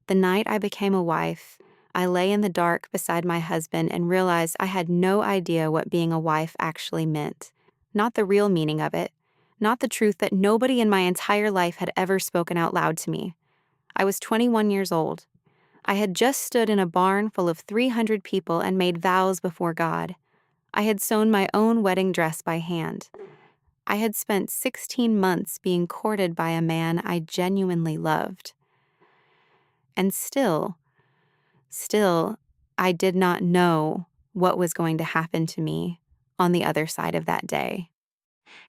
The night I became a wife, I lay in the dark beside my husband and realized I had no idea what being a wife actually meant. Not the real meaning of it. Not the truth that nobody in my entire life had ever spoken out loud to me. I was 21 years old. I had just stood in a barn full of 300 people and made vows before God. I had sewn my own wedding dress by hand. I had spent 16 months being courted by a man I genuinely loved. And still, I did not know what was going to happen to me on the other side of that day.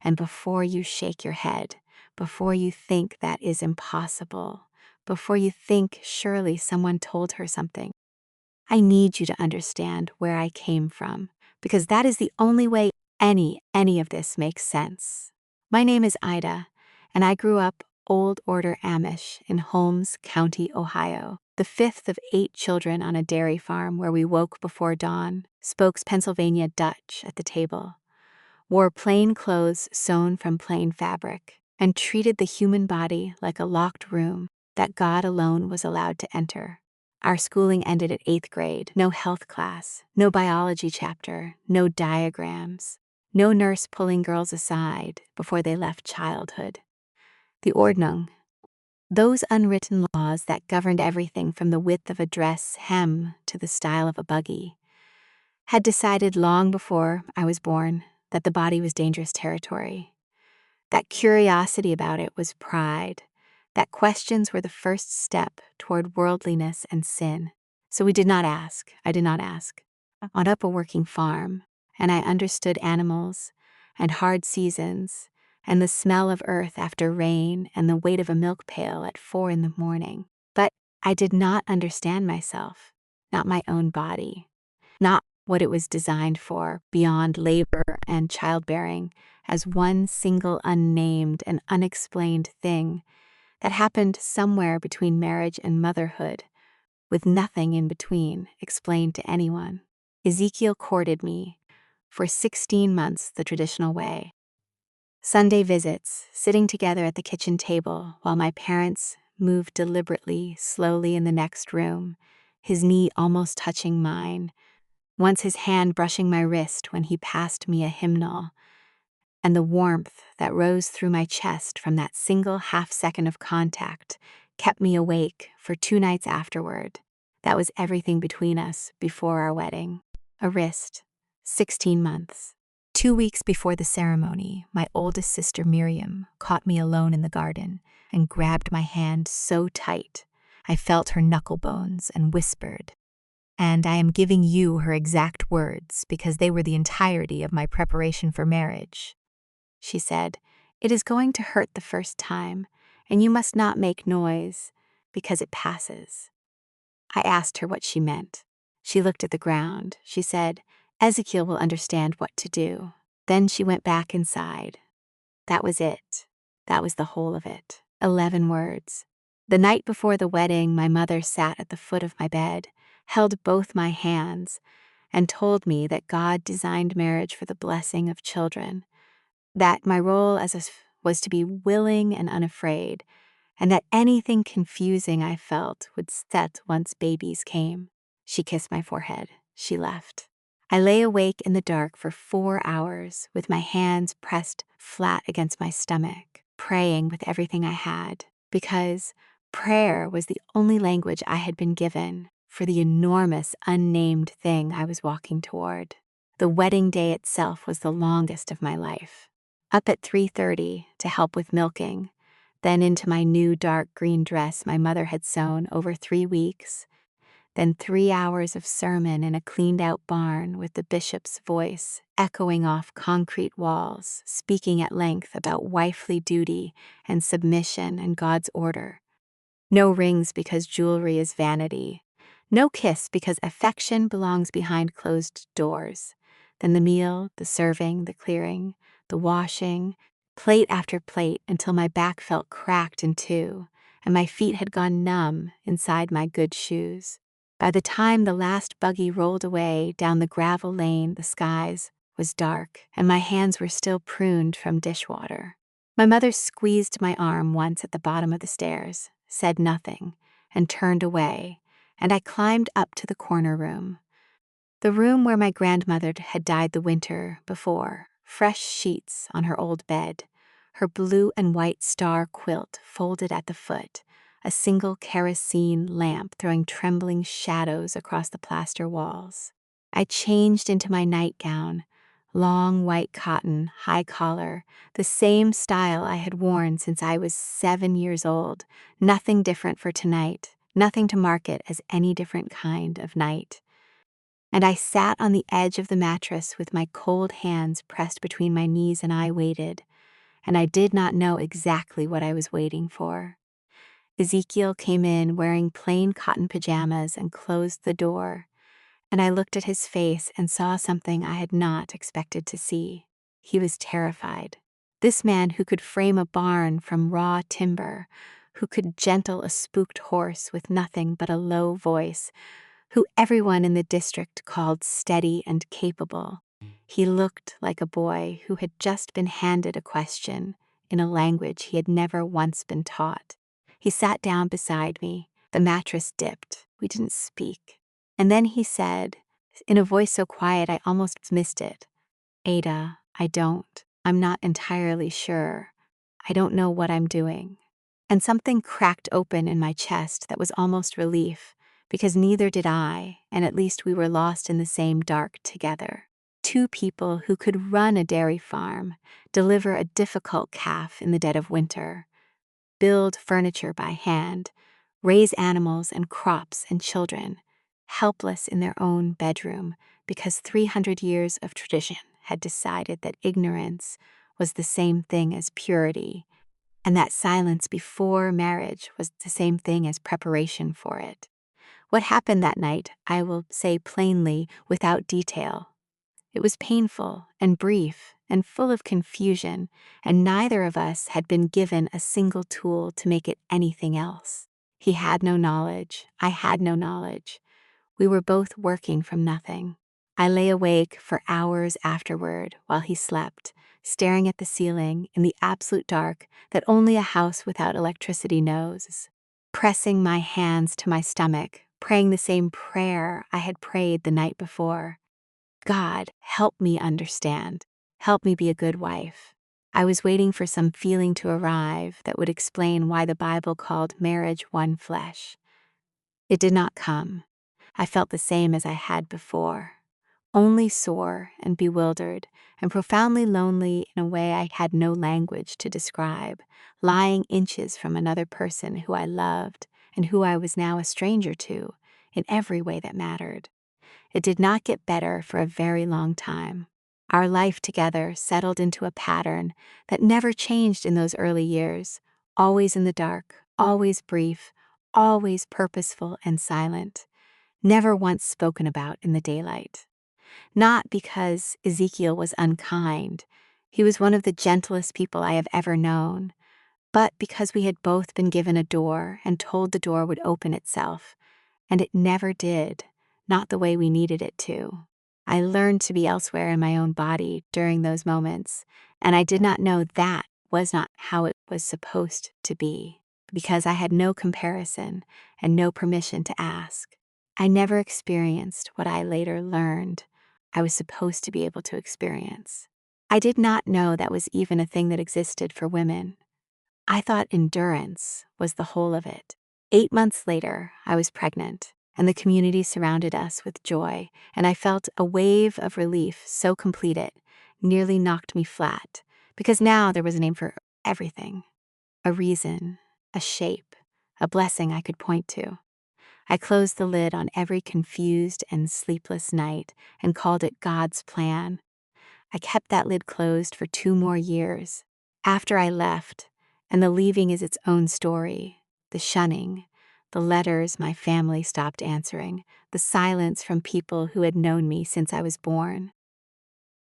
And before you shake your head, before you think that is impossible, before you think surely someone told her something, I need you to understand where I came from, because that is the only way any of this makes sense. My name is Ida, and I grew up Old Order Amish in Holmes County, Ohio, the fifth of 8 children on a dairy farm where we woke before dawn, spoke Pennsylvania Dutch at the table, wore plain clothes sewn from plain fabric, and treated the human body like a locked room that God alone was allowed to enter. Our schooling ended at 8th grade. No health class, no biology chapter, no diagrams, no nurse pulling girls aside before they left childhood. The Ordnung, those unwritten laws that governed everything from the width of a dress hem to the style of a buggy, had decided long before I was born that the body was dangerous territory. That curiosity about it was pride, that questions were the first step toward worldliness and sin. So we did not ask. I did not ask. On up a working farm, and I understood animals and hard seasons and the smell of earth after rain and the weight of a milk pail at 4 a.m. But I did not understand myself, not my own body, not what it was designed for beyond labor and childbearing as one single unnamed and unexplained thing that happened somewhere between marriage and motherhood, with nothing in between explained to anyone. Ezekiel courted me for 16 months the traditional way. Sunday visits, sitting together at the kitchen table while my parents moved deliberately, slowly in the next room, his knee almost touching mine, once his hand brushing my wrist when he passed me a hymnal, and the warmth that rose through my chest from that single half-second of contact kept me awake for 2 nights afterward. That was everything between us before our wedding. A wrist, 16 months. 2 weeks before the ceremony, my oldest sister Miriam caught me alone in the garden and grabbed my hand so tight I felt her knuckle bones and whispered, "And I am giving you her exact words because they were the entirety of my preparation for marriage." She said, "It is going to hurt the first time, and you must not make noise because it passes." I asked her what she meant. She looked at the ground. She said, "Ezekiel will understand what to do." Then she went back inside. That was it. That was the whole of it. 11 words. The night before the wedding, my mother sat at the foot of my bed, held both my hands, and told me that God designed marriage for the blessing of children, that my role was to be willing and unafraid, and that anything confusing I felt would set once babies came. She kissed my forehead. She left. I lay awake in the dark for 4 hours with my hands pressed flat against my stomach, praying with everything I had, because prayer was the only language I had been given for the enormous unnamed thing I was walking toward. The wedding day itself was the longest of my life. Up at 3:30 to help with milking, then into my new dark green dress my mother had sewn over 3 weeks, then 3 hours of sermon in a cleaned-out barn with the bishop's voice echoing off concrete walls, speaking at length about wifely duty and submission and God's order. No rings because jewelry is vanity. No kiss because affection belongs behind closed doors. Then the meal, the serving, the clearing, the washing, plate after plate until my back felt cracked in two, and my feet had gone numb inside my good shoes. By the time the last buggy rolled away down the gravel lane, the skies was dark, and my hands were still pruned from dishwater. My mother squeezed my arm once at the bottom of the stairs, said nothing, and turned away, and I climbed up to the corner room. The room where my grandmother had died the winter before, fresh sheets on her old bed, her blue and white star quilt folded at the foot, a single kerosene lamp throwing trembling shadows across the plaster walls. I changed into my nightgown, long white cotton, high collar, the same style I had worn since I was 7 years old, nothing different for tonight, nothing to mark it as any different kind of night. And I sat on the edge of the mattress with my cold hands pressed between my knees, and I waited, and I did not know exactly what I was waiting for. Ezekiel came in wearing plain cotton pajamas and closed the door, and I looked at his face and saw something I had not expected to see. He was terrified. This man who could frame a barn from raw timber, who could gentle a spooked horse with nothing but a low voice, who everyone in the district called steady and capable. He looked like a boy who had just been handed a question in a language he had never once been taught. He sat down beside me. The mattress dipped. We didn't speak. And then he said, in a voice so quiet I almost missed it, "Ada, I'm not entirely sure. I don't know what I'm doing." And something cracked open in my chest that was almost relief, because neither did I, and at least we were lost in the same dark together. Two people who could run a dairy farm, deliver a difficult calf in the dead of winter, build furniture by hand, raise animals and crops and children, helpless in their own bedroom because 300 years of tradition had decided that ignorance was the same thing as purity, and that silence before marriage was the same thing as preparation for it. What happened that night, I will say plainly, without detail. It was painful and brief and full of confusion, and neither of us had been given a single tool to make it anything else. He had no knowledge, I had no knowledge. We were both working from nothing. I lay awake for hours afterward while he slept, staring at the ceiling in the absolute dark that only a house without electricity knows, pressing my hands to my stomach, praying the same prayer I had prayed the night before. God, help me understand. Help me be a good wife. I was waiting for some feeling to arrive that would explain why the Bible called marriage one flesh. It did not come. I felt the same as I had before, only sore and bewildered and profoundly lonely in a way I had no language to describe, lying inches from another person who I loved and who I was now a stranger to in every way that mattered. It did not get better for a very long time. Our life together settled into a pattern that never changed in those early years, always in the dark, always brief, always purposeful and silent, never once spoken about in the daylight. Not because Ezekiel was unkind, he was one of the gentlest people I have ever known, but because we had both been given a door and told the door would open itself, and it never did, not the way we needed it to. I learned to be elsewhere in my own body during those moments, and I did not know that was not how it was supposed to be, because I had no comparison and no permission to ask. I never experienced what I later learned I was supposed to be able to experience. I did not know that was even a thing that existed for women. I thought endurance was the whole of it. 8 months later, I was pregnant, and the community surrounded us with joy, and I felt a wave of relief so complete it nearly knocked me flat, because now there was a name for everything, a reason, a shape, a blessing I could point to. I closed the lid on every confused and sleepless night and called it God's plan. I kept that lid closed for 2 more years. After I left, and the leaving is its own story, the shunning, the letters my family stopped answering, the silence from people who had known me since I was born.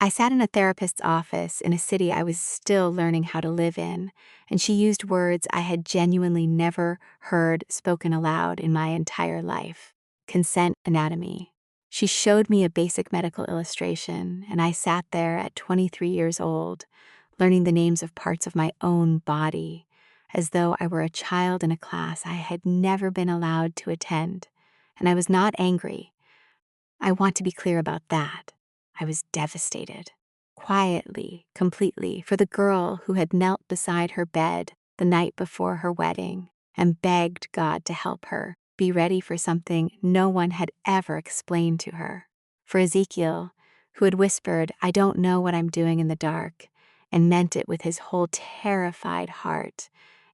I sat in a therapist's office in a city I was still learning how to live in, and she used words I had genuinely never heard spoken aloud in my entire life. Consent anatomy. She showed me a basic medical illustration, and I sat there at 23 years old, learning the names of parts of my own body, as though I were a child in a class I had never been allowed to attend. And I was not angry. I want to be clear about that. I was devastated. Quietly, completely, for the girl who had knelt beside her bed the night before her wedding and begged God to help her be ready for something no one had ever explained to her. For Ezekiel, who had whispered, "I don't know what I'm doing in the dark," and meant it with his whole terrified heart,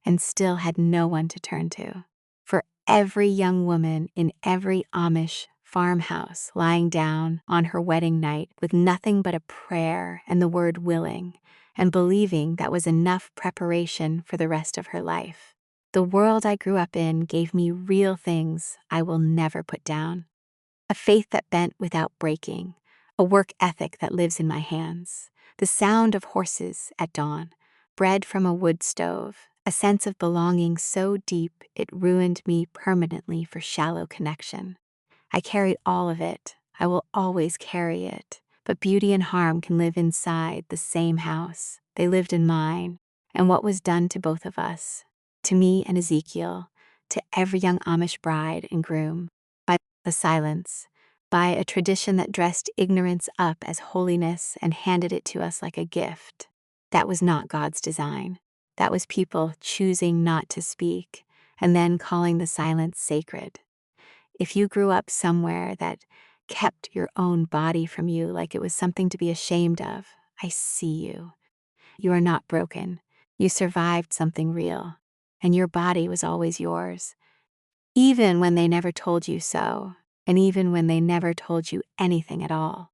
and still had no one to turn to. For every young woman in every Amish farmhouse lying down on her wedding night with nothing but a prayer and the word willing, and believing that was enough preparation for the rest of her life. The world I grew up in gave me real things I will never put down. A faith that bent without breaking, a work ethic that lives in my hands, the sound of horses at dawn, bread from a wood stove, a sense of belonging so deep it ruined me permanently for shallow connection. I carried all of it. I will always carry it. But beauty and harm can live inside the same house. They lived in mine. And what was done to both of us, to me and Ezekiel, to every young Amish bride and groom, by the silence, by a tradition that dressed ignorance up as holiness and handed it to us like a gift. That was not God's design. That was people choosing not to speak and then calling the silence sacred. If you grew up somewhere that kept your own body from you like it was something to be ashamed of, I see you. You are not broken. You survived something real, and your body was always yours, even when they never told you so, and even when they never told you anything at all.